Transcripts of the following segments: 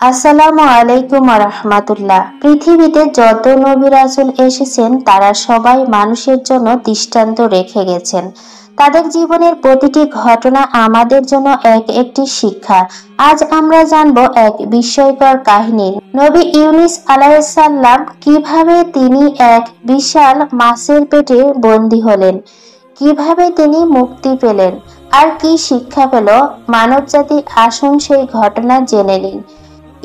আসসালামু আলাইকুম রাহমাতুল্লাহ। পৃথিবীতে যত নবী রাসূল এসেছেন তারা সবাই মানুষের জন্য দৃষ্টান্ত রেখে গেছেন। তাদের জীবনের প্রতিটি ঘটনা আমাদের জন্য একটি শিক্ষা। আজ আমরা জানব এক বিস্ময়কর কাহিনী। নবী ইউনূস আলাইহিস সালাম কিভাবে তিনি এক বিশাল মাছের পেটে বন্দী হলেন, কিভাবে তিনি মুক্তি পেলেন আর কি শিক্ষা পেল মানবজাতি। আসুন সেই ঘটনা জেনে নিন।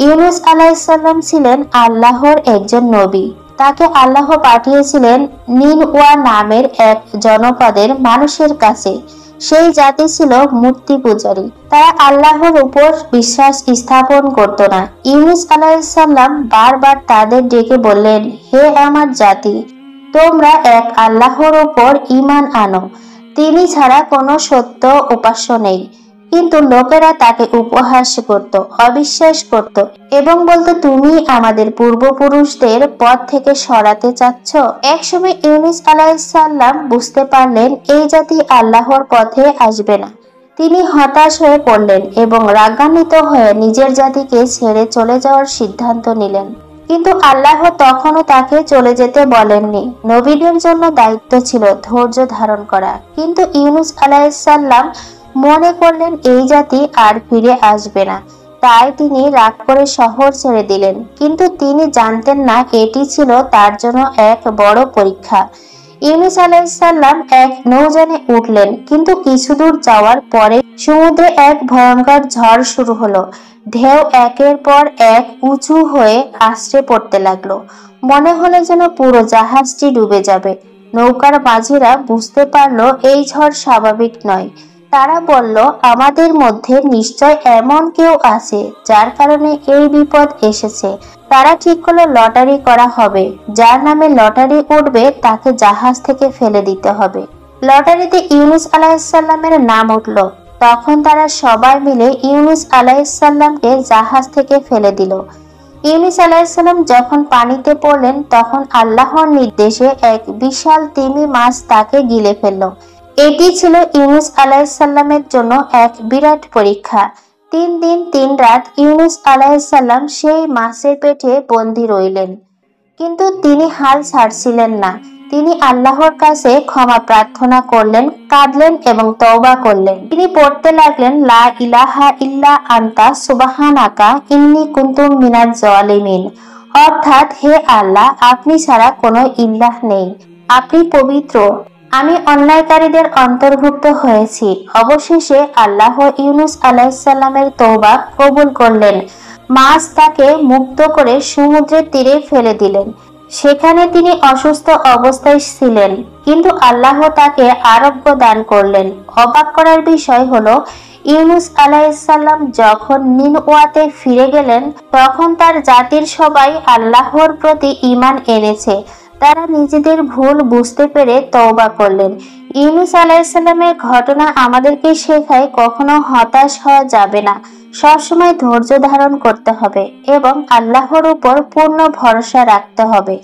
ইউনূস আলাইহিস সালাম ছিলেন আল্লাহর একজন নবী। তাকে আল্লাহ পাঠিয়েছিলেন নিনওয়া নামের এক জনপদের মানুষের কাছে। সেই জাতি ছিল মূর্তি পূজারী। তারা আল্লাহর উপর বিশ্বাস স্থাপন করত না। ইউনূস আলাইহিস সালাম বারবার তাদের ডেকে বললেন, হে আমার জাতি, তোমরা এক আল্লাহর উপর ঈমান আনো। তিনি ছাড়া কোনো সত্য উপাস্য নেই। কিন্তু লোকেরা তাকে উপহাস করত, অবিশ্বাস করত এবং বলতো, তুমি আমাদের পূর্বপুরুষদের পথ থেকে সরাতে চাচ্ছ। একসময় ইউনূস আলাইহিস সালাম বুঝতে পারলেন এই জাতি আল্লাহর পথে আসবে না। তিনি হতাশ হয়ে পড়লেন এবং রাগান্বিত হয়ে নিজের জাতিকে ছেড়ে চলে যাওয়ার সিদ্ধান্ত নিলেন। কিন্তু আল্লাহ তখনও তাকে চলে যেতে বলেননি। নবীদের জন্য দায়িত্ব ছিল ধৈর্য ধারণ করা। কিন্তু ইউনূস আলাইহিস সালাম মনে করলেন এই জাতি আর ফিরে আসবে না। তাই তিনি রাগ করে শহর ছেড়ে দিলেন। কিন্তু তিনি জানতেন না এটি ছিল তার জন্য এক বড় পরীক্ষা। ইউনূস আলাইহিস সালাম এক নৌযানে উঠলেন, কিন্তু কিছু দূর যাওয়ার পরে সমুদ্রে এক ভয়ঙ্কর ঝড় শুরু হলো। ঢেউ একের পর এক উঁচু হয়ে আছড়ে পড়তে লাগলো। মনে হলো যেন পুরো জাহাজটি ডুবে যাবে। নৌকার মাঝিরা বুঝতে পারলো এই ঝড় স্বাভাবিক নয়। তারা বলল, আমাদের মধ্যে নিশ্চয় এমন কেউ আছে যার কারণে এই বিপদ এসেছে। তারা ঠিক করলো লটারি করা হবে। যার নামে লটারি উঠবে তাকে জাহাজ থেকে ফেলে দিতে হবে। লটারিতে ইউনূস আলাইহিস সালামের নাম উঠল। তখন তারা সবাই মিলে ইউনূস আলাইহিস সালামকে জাহাজ থেকে ফেলে দিল। ইউনূস আলাইহিস সালাম যখন পানিতে পড়লেন তখন আল্লাহর নির্দেশে এক বিশাল তিমি মাছ তাকে গিলে ফেলল। এটি ছিল ইউনূস আলাইহিস সালামের জন্য এক বিরাট পরীক্ষা। 3 দিন 3 রাত ইউনূস আলাইহিস সালাম সেই মাছের পেটে বন্দী রইলেন। কিন্তু তিনি হাল ছাড়ছিলেন না। তিনি আল্লাহর কাছে ক্ষমা প্রার্থনা করলেন, কাঁদলেন এবং তওবা করলেন। তিনি পড়তে লাগলেন, লা ইলাহা ইল্লা আনতা সুবহানাকা ইন্নী কুনতু মিনাজ জালিমিন। অর্থাৎ, হে আল্লাহ, আপনি ছাড়া কোনো ইলাহ নেই, আপনি পবিত্র, আমি অন্যায়কারীদের অন্তর্ভুক্ত হয়েছি। অবশেষে আল্লাহ ইউনূস আলাইহিস সালামের তওবা কবুল করলেন। মাছ তাকে মুক্ত করে সমুদ্রের তীরে ফেলে দিলেন। সেখানে তিনি অসুস্থ অবস্থায় ছিলেন, কিন্তু আল্লাহ তাকে আরোগ্য দান করলেন। অবাক করার বিষয় হলো, ইউনূস আলাইহিস সালাম যখন নিনওয়াতে ফিরে গেলেন তখন তার জাতির সবাই আল্লাহর প্রতি ঈমান এনেছে। তারা নিজেদের ভুল বুঝতে পেরে তওবা করলেন। ইউনূস আলাইহিস সালামের ঘটনা আমাদেরকে শেখায় কখনো হতাশ হওয়া যাবে না। সবসময় ধৈর্য ধারণ করতে হবে এবং আল্লাহর উপর পূর্ণ ভরসা রাখতে হবে।